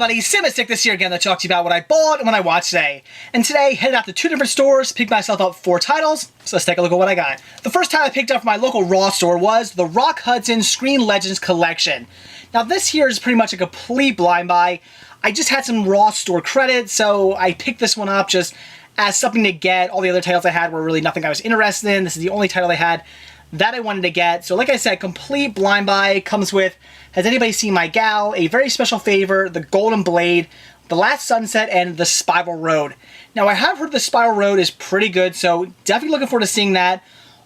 everybody, Simistic this year again to talk to you about what I bought and what I watched today. And today, headed out to 2 different stores, picked myself up 4 titles, so let's take a look at what I got. The first title I picked up from my local Raw store was the Rock Hudson Screen Legends Collection. Now this here is pretty much a complete blind buy. I just had some Raw store credit, so I picked this one up just as something to get. All the other titles I had were really nothing I was interested in. This is the only title I had that I wanted to get. So like I said, complete blind buy. Comes with, has anybody seen my gal, a very special favor, the Golden Blade, the Last Sunset, and the Spiral Road. Now I have heard the Spiral Road is pretty good, so definitely looking forward to seeing that.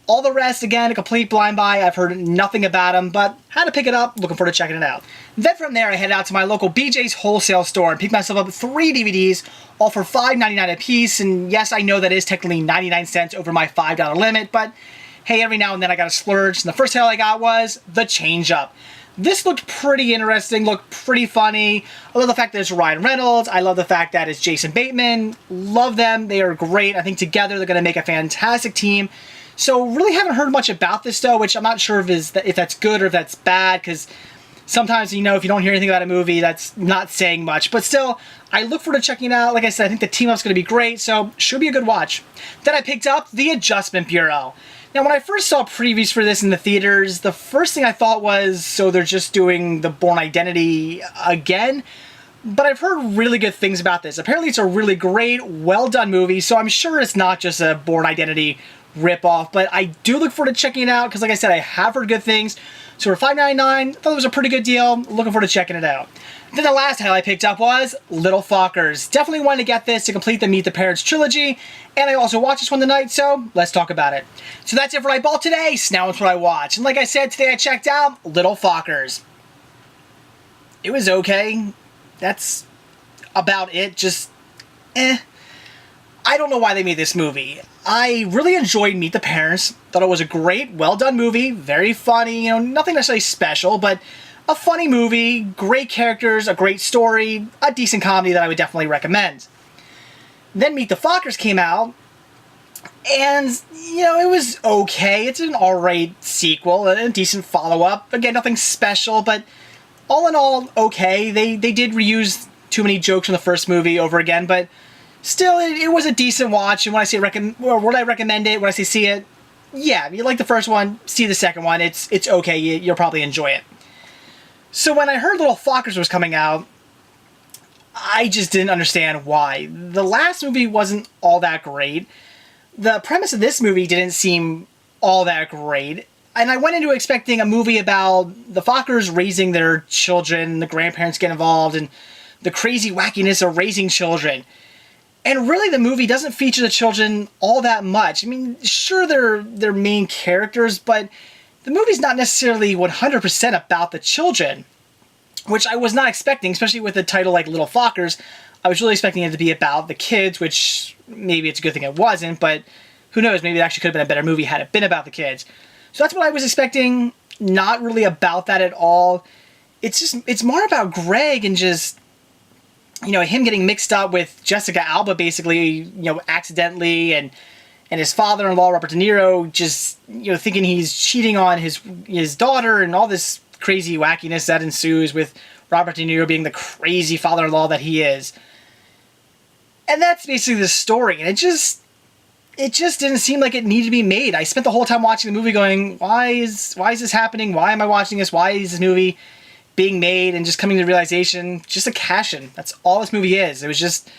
All the rest, again, a complete blind buy. I've heard nothing about them, but had to pick it up. Looking forward to checking it out. Then from there, I headed out to my local BJ's wholesale store and picked myself up 3 DVDs, all for $5.99 a piece. And yes, I know that is technically 99 cents over my $5 limit, but hey, every now and then I got a splurge. And the first title I got was The Change Up. This looked pretty interesting, looked pretty funny. I love the fact that it's Ryan Reynolds. I love the fact that it's Jason Bateman. Love them. They are great. I think together they're going to make a fantastic team. So really haven't heard much about this though, which I'm not sure if that's good or if that's bad, because sometimes, you know, if you don't hear anything about a movie, that's not saying much. But still, I look forward to checking it out. Like I said, I think the team-up's going to be great, so should be a good watch. Then I picked up The Adjustment Bureau. Now, when I first saw previews for this in the theaters, the first thing I thought was, so they're just doing the Bourne Identity again? But I've heard really good things about this. Apparently, it's a really great, well-done movie, so I'm sure it's not just a Bourne Identity rip-off, but I do look forward to checking it out, because like I said, I have heard good things. So for $5.99, I thought it was a pretty good deal. Looking forward to checking it out. Then the last title I picked up was Little Fockers. Definitely wanted to get this to complete the Meet the Parents trilogy, and I also watched this one tonight, so let's talk about it. So that's it for what I bought today, so now it's what I watched. And like I said, today I checked out Little Fockers. It was okay. That's about it. Just, I don't know why they made this movie. I really enjoyed Meet the Parents. Thought it was a great, well-done movie. Very funny, you know, nothing necessarily special, but a funny movie, great characters, a great story, a decent comedy that I would definitely recommend. Then Meet the Fockers came out, and, you know, it was okay. It's an alright sequel, a decent follow-up. Again, nothing special, but all in all, okay. They did reuse too many jokes from the first movie over again, but still, it was a decent watch. And when I say would I recommend it, when I say see it, yeah, if you like the first one, see the second one. It's okay. You'll probably enjoy it. So when I heard Little Fockers was coming out, I just didn't understand why. The last movie wasn't all that great. The premise of this movie didn't seem all that great. And I went into expecting a movie about the Fockers raising their children, the grandparents get involved, and the crazy wackiness of raising children. And really, the movie doesn't feature the children all that much. I mean, sure, they're main characters, but the movie's not necessarily 100% about the children, which I was not expecting, especially with a title like Little Fockers. I was really expecting it to be about the kids, which maybe it's a good thing it wasn't, but who knows, maybe it actually could have been a better movie had it been about the kids. So that's what I was expecting, not really about that at all. It's more about Greg and just, you know, him getting mixed up with Jessica Alba, basically, you know, accidentally, and his father-in-law, Robert De Niro, just, you know, thinking he's cheating on his daughter, and all this crazy wackiness that ensues with Robert De Niro being the crazy father-in-law that he is. And that's basically the story, and it just didn't seem like it needed to be made. I spent the whole time watching the movie going, why is this happening? Why am I watching this? Why is this movie being made? And just coming to the realization, just a cash-in. That's all this movie is. It was just,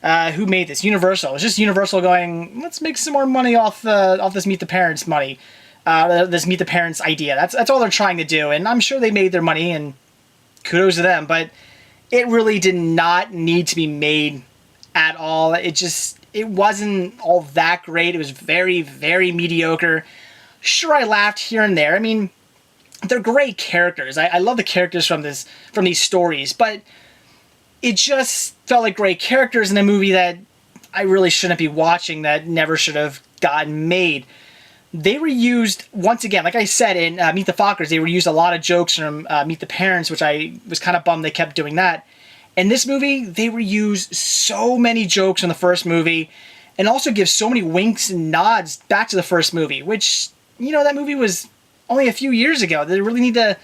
who made this? Universal. It was just Universal going, let's make some more money off this Meet the Parents money. This Meet the Parents idea. That's all they're trying to do. And I'm sure they made their money, and kudos to them. But it really did not need to be made at all. It wasn't all that great. It was very, very mediocre. Sure, I laughed here and there. I mean, they're great characters. I love the characters from these stories, but it just felt like great characters in a movie that I really shouldn't be watching, that never should have gotten made. They reused, once again, like I said, in Meet the Fockers, they reused a lot of jokes from Meet the Parents, which I was kind of bummed they kept doing that. In this movie, they reuse so many jokes from the first movie, and also give so many winks and nods back to the first movie, which, you know, that movie was only a few years ago. They really need to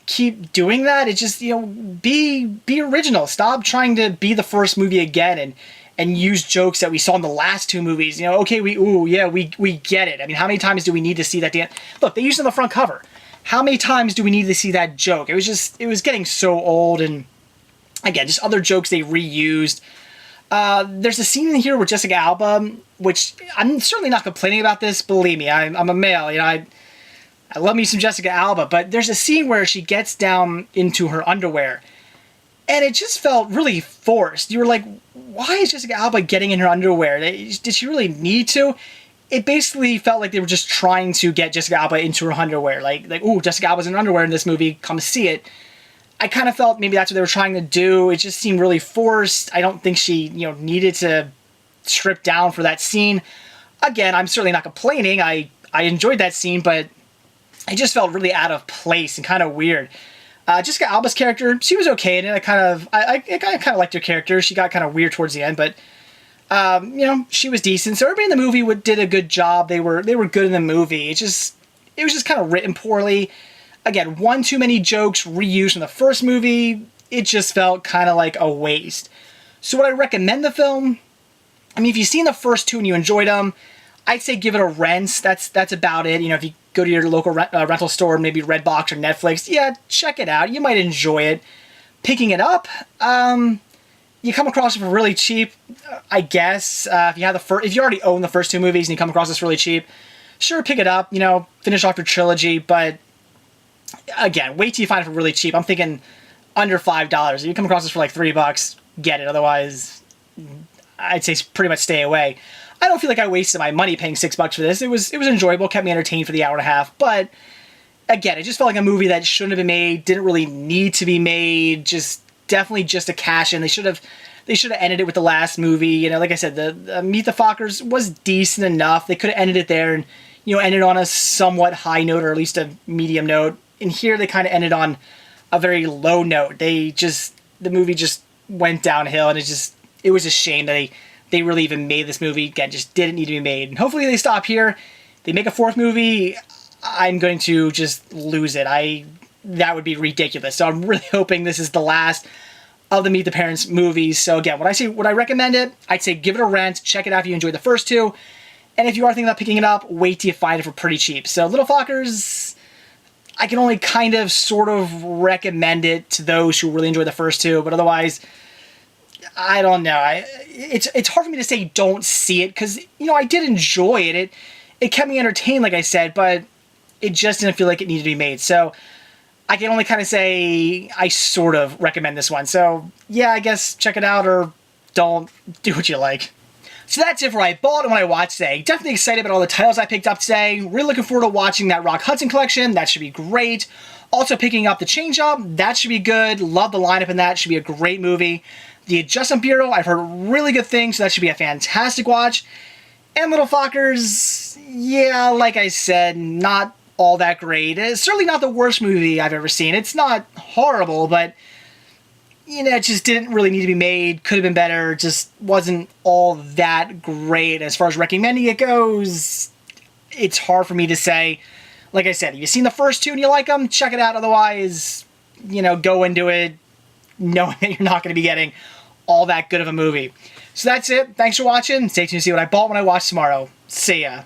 keep doing that. It's just, be original. Stop trying to be the first movie again and use jokes that we saw in the last two movies. Okay, we get it. I mean, how many times do we need to see that dance? Look, they used it on the front cover. How many times do we need to see that joke? It was getting so old, and again, just other jokes they reused. There's a scene in here with Jessica Alba, which I'm certainly not complaining about this. Believe me, I'm a male. I love me some Jessica Alba, but there's a scene where she gets down into her underwear, and it just felt really forced. You were like, why is Jessica Alba getting in her underwear? Did she really need to? It basically felt like they were just trying to get Jessica Alba into her underwear. Like, ooh, Jessica Alba's in underwear in this movie, come see it. I kind of felt maybe that's what they were trying to do. It just seemed really forced. I don't think she, needed to strip down for that scene. Again, I'm certainly not complaining. I enjoyed that scene, but it just felt really out of place and kind of weird. Jessica Alba's character, she was okay in it. I kind of liked her character. She got kind of weird towards the end, but she was decent. So everybody in the movie did a good job. They were good in the movie. It was just kind of written poorly. Again, one too many jokes reused from the first movie. It just felt kind of like a waste. So would I recommend the film? I mean, if you've seen the first two and you enjoyed them, I'd say give it a rent. That's about it. If you go to your local rental store, maybe Redbox or Netflix, yeah, check it out. You might enjoy it. Picking it up, you come across it for really cheap, I guess. If you already own the first two movies and you come across this really cheap, sure, pick it up. Finish off your trilogy. But again, wait till you find it for really cheap. I'm thinking under $5. If you come across this for like $3, get it. Otherwise, I'd say pretty much stay away. I don't feel like I wasted my money paying $6 for this. It was enjoyable, kept me entertained for the hour and a half. But again, it just felt like a movie that shouldn't have been made, didn't really need to be made. Definitely just a cash in. They should have ended it with the last movie. Like I said, the Meet the Fockers was decent enough. They could have ended it there and ended on a somewhat high note, or at least a medium note. And here they kind of ended on a very low note. The movie just went downhill, and it was a shame that they really even made this movie. Again, just didn't need to be made. And hopefully they stop here. They make a fourth movie, I'm going to just lose it. That would be ridiculous. So I'm really hoping this is the last of the Meet the Parents movies. So again, would I recommend it? I'd say give it a rent. Check it out if you enjoyed the first two. And if you are thinking about picking it up, wait till you find it for pretty cheap. So Little Fockers, I can only kind of sort of recommend it to those who really enjoy the first two. But otherwise, I don't know. It's hard for me to say don't see it because, I did enjoy it. It kept me entertained, like I said, but it just didn't feel like it needed to be made. So I can only kind of say I sort of recommend this one. So yeah, I guess check it out or don't. Do what you like. So that's it for what I bought and what I watched today. Definitely excited about all the titles I picked up today. Really looking forward to watching that Rock Hudson collection. That should be great. Also picking up The Chain Job. That should be good. Love the lineup in that. Should be a great movie. The Adjustment Bureau, I've heard really good things, so that should be a fantastic watch. And Little Fockers, yeah, like I said, not all that great. It's certainly not the worst movie I've ever seen. It's not horrible, but, it just didn't really need to be made. Could have been better. Just wasn't all that great. As far as recommending it goes, it's hard for me to say. Like I said, if you've seen the first two and you like them, check it out. Otherwise, go into it knowing that you're not going to be getting all that good of a movie. So that's it. Thanks for watching. Stay tuned to see what I bought when I watch tomorrow. See ya.